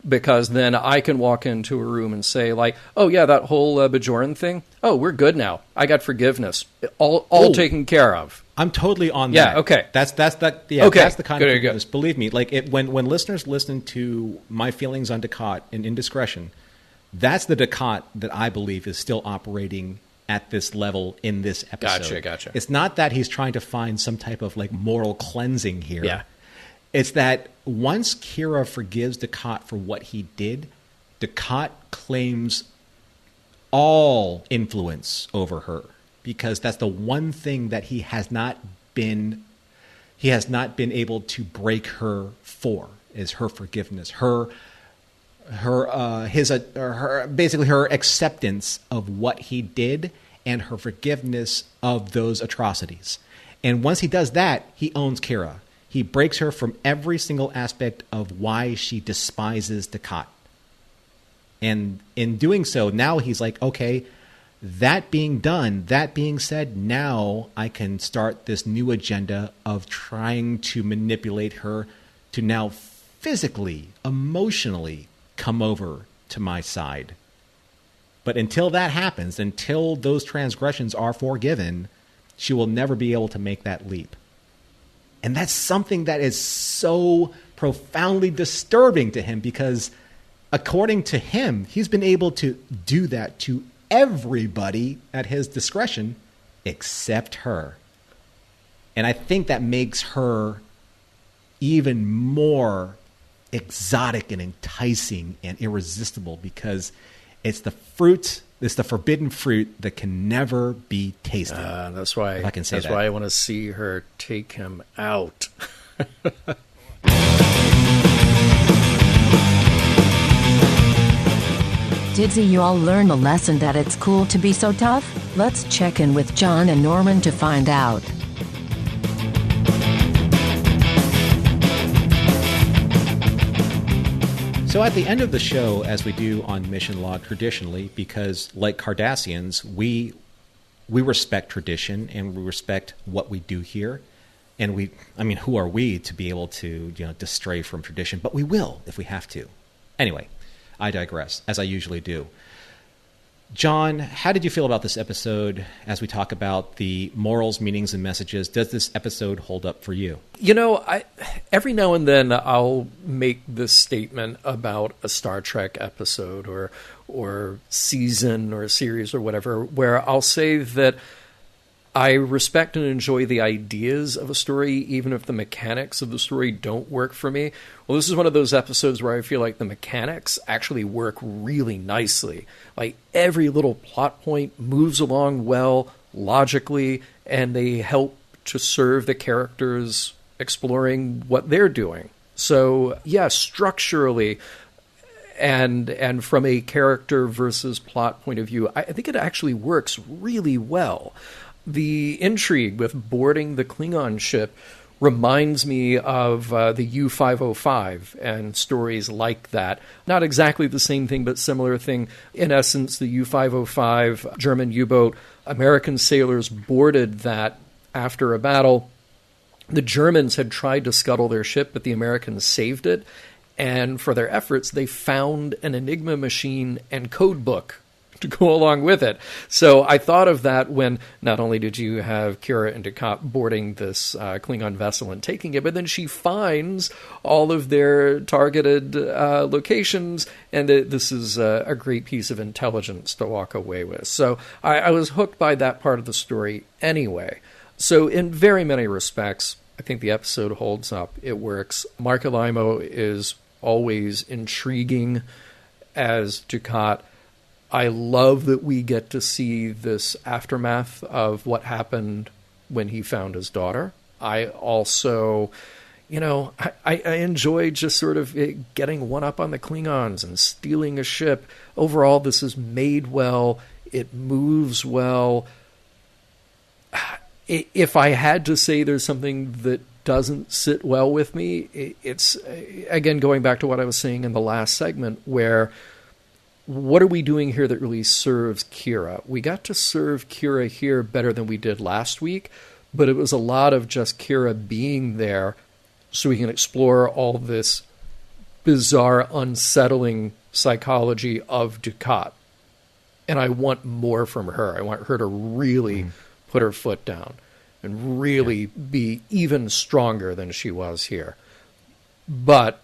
Because then I can walk into a room and say, like, oh, yeah, that whole Bajoran thing, oh, we're good now. I got forgiveness. All taken care of. I'm totally on that. Yeah, okay. That's okay. That's the kind of forgiveness. Believe me, like when listeners listen to my feelings on Dukat and indiscretion, that's the Dukat that I believe is still operating at this level in this episode. Gotcha. It's not that he's trying to find some type of like moral cleansing here. Yeah. It's that once Kira forgives Dukat for what he did, Dukat claims all influence over her, because that's the one thing that he has not been able to break her for, is her forgiveness, her basically her acceptance of what he did and her forgiveness of those atrocities. And once he does that, he owns Kira. He breaks her from every single aspect of why she despises Dukat. And in doing so, now he's like, okay, that being done, that being said, now I can start this new agenda of trying to manipulate her to now physically, emotionally come over to my side. But until that happens, until those transgressions are forgiven, she will never be able to make that leap. And that's something that is so profoundly disturbing to him, because according to him, he's been able to do that to everybody at his discretion except her. And I think that makes her even more exotic and enticing and irresistible, because it's the forbidden fruit that can never be tasted. That's why I can say that's that. why I want to see her take him out. Did you all learn the lesson that it's cool to be so tough? Let's check in with John and Norman to find out. So at the end of the show, as we do on Mission Log traditionally, because like Cardassians, we respect tradition and we respect what we do here. And who are we to be able to, to stray from tradition? But we will if we have to. Anyway, I digress, as I usually do. John, how did you feel about this episode as we talk about the morals, meanings, and messages? Does this episode hold up for you? Every now and then I'll make this statement about a Star Trek episode or season or series or whatever, where I'll say that I respect and enjoy the ideas of a story, even if the mechanics of the story don't work for me. Well, this is one of those episodes where I feel like the mechanics actually work really nicely. Like every little plot point moves along well, logically, and they help to serve the characters exploring what they're doing. So, yeah, structurally and from a character versus plot point of view, I think it actually works really well. The intrigue with boarding the Klingon ship reminds me of the U-505 and stories like that. Not exactly the same thing, but similar thing. In essence, the U-505 German U-boat, American sailors boarded that after a battle. The Germans had tried to scuttle their ship, but the Americans saved it. And for their efforts, they found an Enigma machine and code book to go along with it. So I thought of that when not only did you have Kira and Dukat boarding this Klingon vessel and taking it, but then she finds all of their targeted locations, and this is a great piece of intelligence to walk away with. So I was hooked by that part of the story anyway. So in very many respects, I think the episode holds up. It works. Mark Alaimo is always intriguing as Dukat. I love that we get to see this aftermath of what happened when he found his daughter. I also, I enjoy just sort of getting one up on the Klingons and stealing a ship. Overall, this is made well. It moves well. If I had to say there's something that doesn't sit well with me, it's, again, going back to what I was saying in the last segment, where what are we doing here that really serves Kira? We got to serve Kira here better than we did last week, but it was a lot of just Kira being there so we can explore all this bizarre, unsettling psychology of Dukat. And I want more from her. I want her to really put her foot down and really be even stronger than she was here. But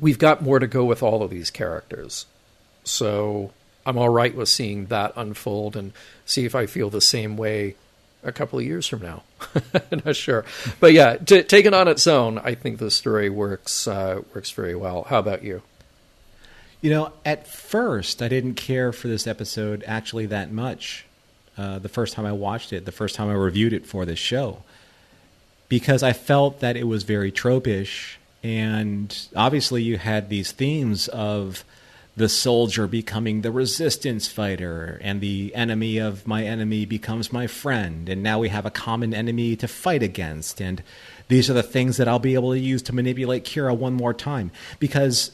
we've got more to go with all of these characters. So I'm all right with seeing that unfold and see if I feel the same way a couple of years from now. Not sure. But yeah, taken on its own, I think the story works very well. How about you? At first, I didn't care for this episode actually that much. The first time I watched it, the first time I reviewed it for this show, because I felt that it was very tropish, and obviously you had these themes of the soldier becoming the resistance fighter, and the enemy of my enemy becomes my friend, and now we have a common enemy to fight against, and these are the things that I'll be able to use to manipulate Kira one more time, because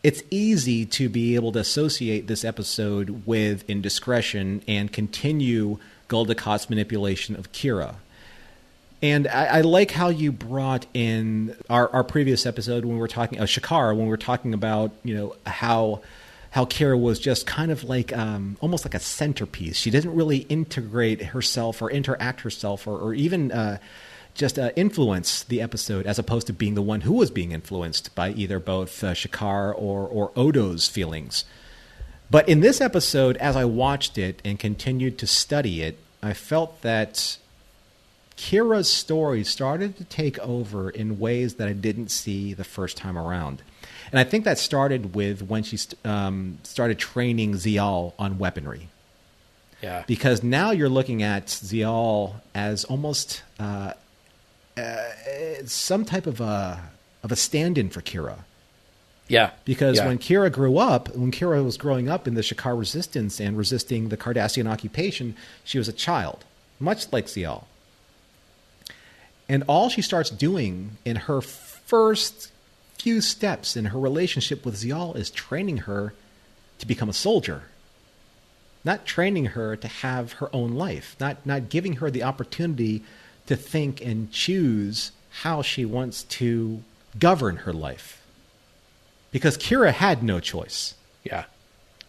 it's easy to be able to associate this episode with indiscretion and continue Gul Dukat's manipulation of Kira. And I like how you brought in our previous episode when we were talking Shakar, when we were talking about how Kira was just kind of like almost like a centerpiece. She didn't really integrate herself or interact herself or even just influence the episode, as opposed to being the one who was being influenced by either both Shakar or Odo's feelings. But in this episode, as I watched it and continued to study it, I felt that Kira's story started to take over in ways that I didn't see the first time around. And I think that started with when she started training Zial on weaponry. Yeah. Because now you're looking at Zial as almost some type of a stand-in for Kira. Yeah. Because when Kira was growing up in the Shakar resistance and resisting the Cardassian occupation, she was a child, much like Zial. And all she starts doing in her first few steps in her relationship with Zial is training her to become a soldier. Not training her to have her own life. Not giving her the opportunity to think and choose how she wants to govern her life. Because Kira had no choice. Yeah.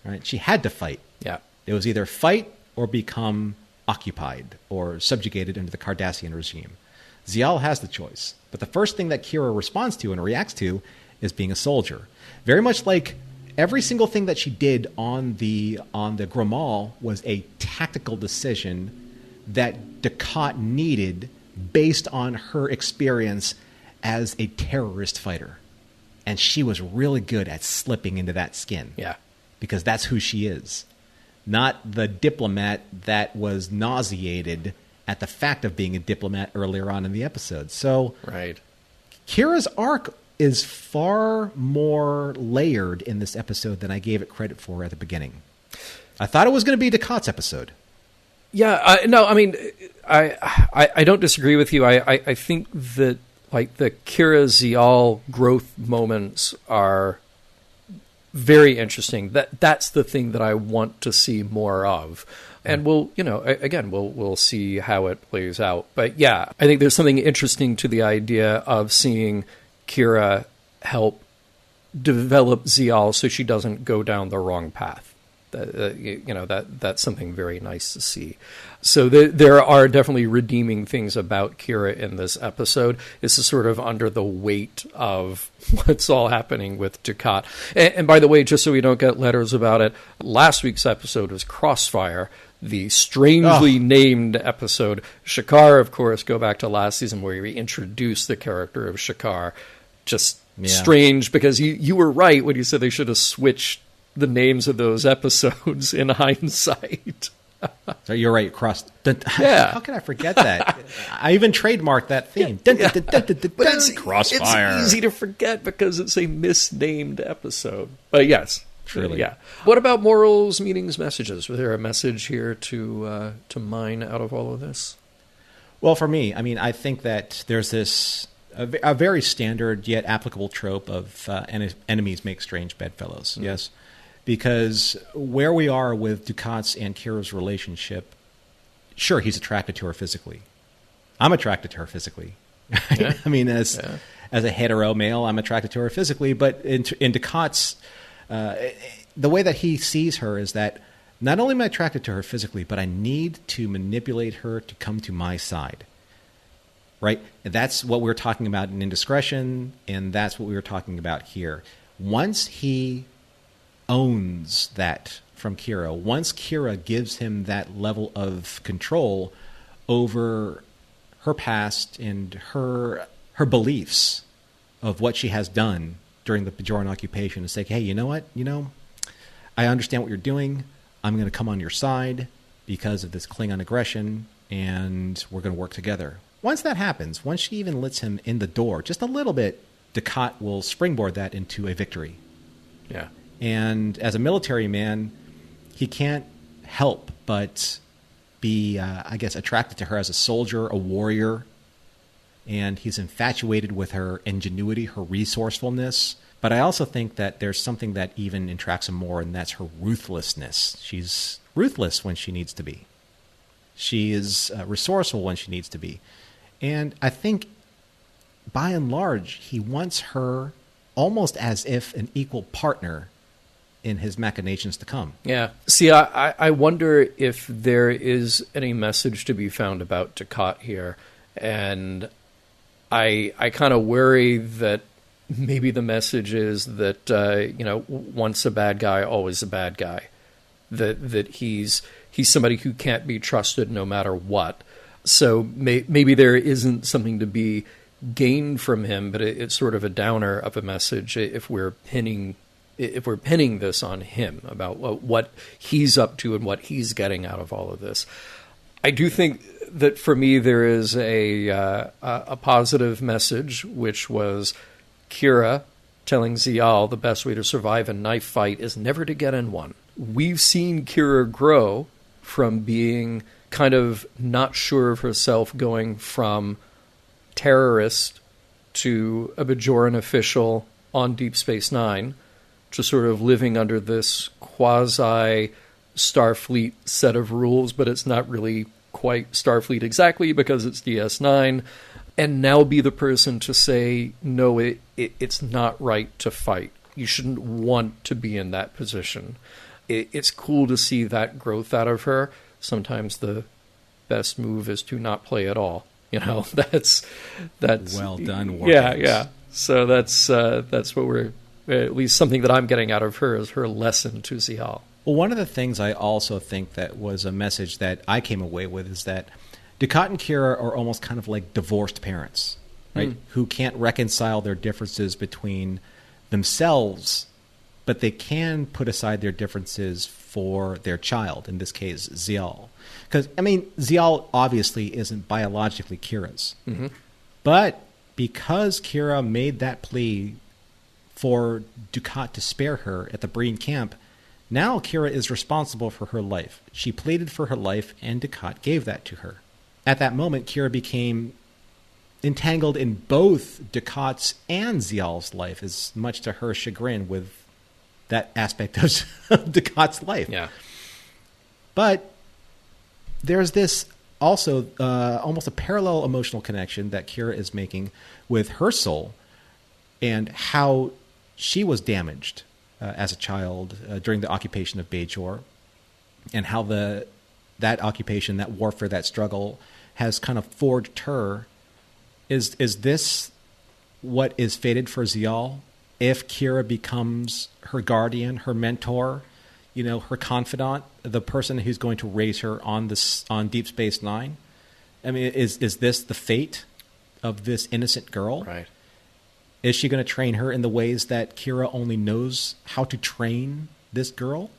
Right? She had to fight. Yeah. It was either fight or become occupied or subjugated under the Cardassian regime. Zial has the choice. But the first thing that Kira responds to and reacts to is being a soldier. Very much like every single thing that she did on the Gramal was a tactical decision that Dukat needed based on her experience as a terrorist fighter. And she was really good at slipping into that skin. Yeah. Because that's who she is. Not the diplomat that was nauseated at the fact of being a diplomat earlier on in the episode. So right. Kira's arc is far more layered in this episode than I gave it credit for at the beginning. I thought it was going to be Dukat's episode. Yeah, no, I mean, I don't disagree with you. I think that like the Kira Zial growth moments are very interesting. That's the thing that I want to see more of. And we'll see how it plays out. But yeah, I think there's something interesting to the idea of seeing Kira help develop Zial so she doesn't go down the wrong path. That's something very nice to see. So there are definitely redeeming things about Kira in this episode. This is sort of under the weight of what's all happening with Dukat. And by the way, just so we don't get letters about it, last week's episode was Crossfire. the strangely named episode. Shakaar, of course, go back to last season where we introduced the character of Shakaar. Just strange, because you were right when you said they should have switched the names of those episodes in hindsight. So you're right, Yeah. How can I forget that? I even trademarked that theme. But it's Crossfire. It's easy to forget because it's a misnamed episode. But yes, truly. Yeah. What about morals, meanings, messages? Was there a message here to mine out of all of this? Well, for me, I mean, I think that there's this a very standard yet applicable trope of enemies make strange bedfellows. Mm-hmm. Yes. Because where we are with Dukat's and Kira's relationship, sure, he's attracted to her physically. I'm attracted to her physically. Yeah. I mean, as a hetero male, I'm attracted to her physically. But in Dukat's, the way that he sees her is that not only am I attracted to her physically, but I need to manipulate her to come to my side. Right? And that's what we were talking about in Indiscretion, and that's what we were talking about here. Once he owns that from Kira, once Kira gives him that level of control over her past and her beliefs of what she has done during the Bajoran occupation, and say, hey, you know what? I understand what you're doing. I'm going to come on your side because of this Klingon aggression, and we're going to work together. Once that happens, once she even lets him in the door just a little bit, Dukat will springboard that into a victory. Yeah. And as a military man, he can't help but be, I guess, attracted to her as a soldier, a warrior. And he's infatuated with her ingenuity, her resourcefulness. But I also think that there's something that even attracts him more, and that's her ruthlessness. She's ruthless when she needs to be. She is resourceful when she needs to be. And I think, by and large, he wants her almost as if an equal partner in his machinations to come. Yeah. See, I wonder if there is any message to be found about Dukat here. And I kind of worry that maybe the message is that, once a bad guy, always a bad guy. That he's somebody who can't be trusted no matter what. So maybe there isn't something to be gained from him, but it's sort of a downer of a message if we're pinning this on him about what he's up to and what he's getting out of all of this. I do think that for me there is a positive message, which was Kira telling Zial the best way to survive a knife fight is never to get in one. We've seen Kira grow from being kind of not sure of herself, going from terrorist to a Bajoran official on Deep Space Nine, to sort of living under this quasi-Starfleet set of rules, but it's not really quite Starfleet exactly because it's DS9, and now be the person to say, no, it's not right to fight. You shouldn't want to be in that position. It's cool to see that growth out of her. Sometimes the best move is to not play at all. That's well done. Yeah. So that's what we're, at least something that I'm getting out of her, is her lesson to Zial. Well, one of the things I also think that was a message that I came away with is that Dukat and Kira are almost kind of like divorced parents, right? Who can't reconcile their differences between themselves, but they can put aside their differences for their child, in this case, Zial. Because, Zial obviously isn't biologically Kira's. Mm-hmm. But because Kira made that plea for Dukat to spare her at the Breen camp, now Kira is responsible for her life. She pleaded for her life, and Dukat gave that to her. At that moment, Kira became entangled in both Dukat's and Zial's life, as much to her chagrin with that aspect of Dukat's life. Yeah. But there's this also almost a parallel emotional connection that Kira is making with her soul and how she was damaged as a child during the occupation of Bajor, and how that occupation, that warfare, that struggle has kind of forged her. Is this what is fated for Zial? If Kira becomes her guardian, her mentor, her confidant, the person who's going to raise her on Deep Space Nine? I mean, is this the fate of this innocent girl? Right. Is she going to train her in the ways that Kira only knows how to train this girl?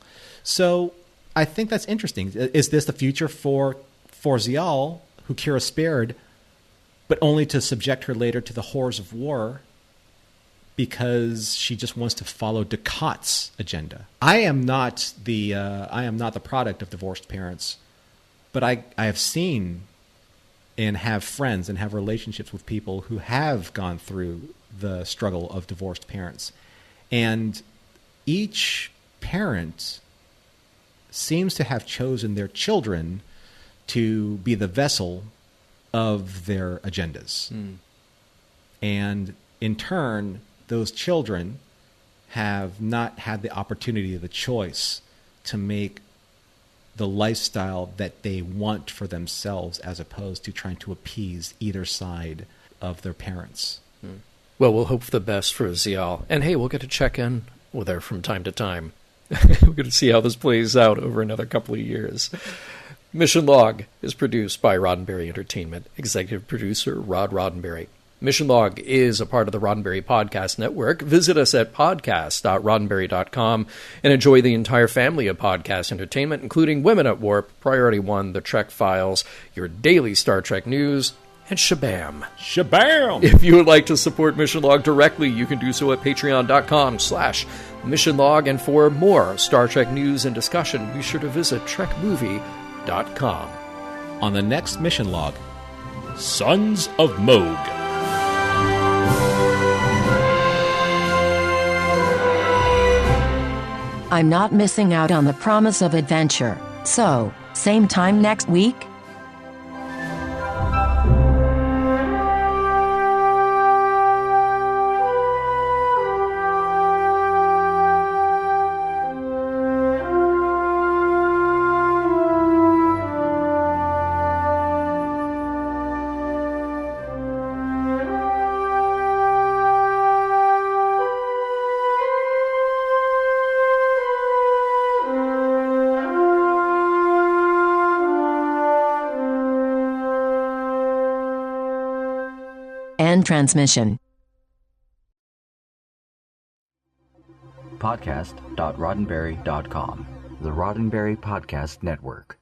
So I think that's interesting. Is this the future for Zial, who Kira spared, but only to subject her later to the horrors of war because she just wants to follow Dukat's agenda? I am not the product of divorced parents, but I have seen and have friends and have relationships with people who have gone through the struggle of divorced parents. And each parent seems to have chosen their children to be the vessel of their agendas. And in turn, those children have not had the opportunity, the choice to make the lifestyle that they want for themselves, as opposed to trying to appease either side of their parents. Well, we'll hope for the best for Zial. And hey, we'll get to check in with her from time to time. We're going to see how this plays out over another couple of years. Mission Log is produced by Roddenberry Entertainment. Executive producer, Rod Roddenberry. Mission Log is a part of the Roddenberry Podcast Network. Visit us at podcast.roddenberry.com and enjoy the entire family of podcast entertainment, including Women at Warp, Priority One, The Trek Files, your daily Star Trek news, and Shabam. Shabam! If you would like to support Mission Log directly, you can do so at patreon.com/Mission Log. And for more Star Trek news and discussion, be sure to visit trekmovie.com. On the next Mission Log, Sons of Moog. I'm not missing out on the promise of adventure. So, same time next week? End transmission. Podcast.roddenberry.com, the Roddenberry Podcast Network.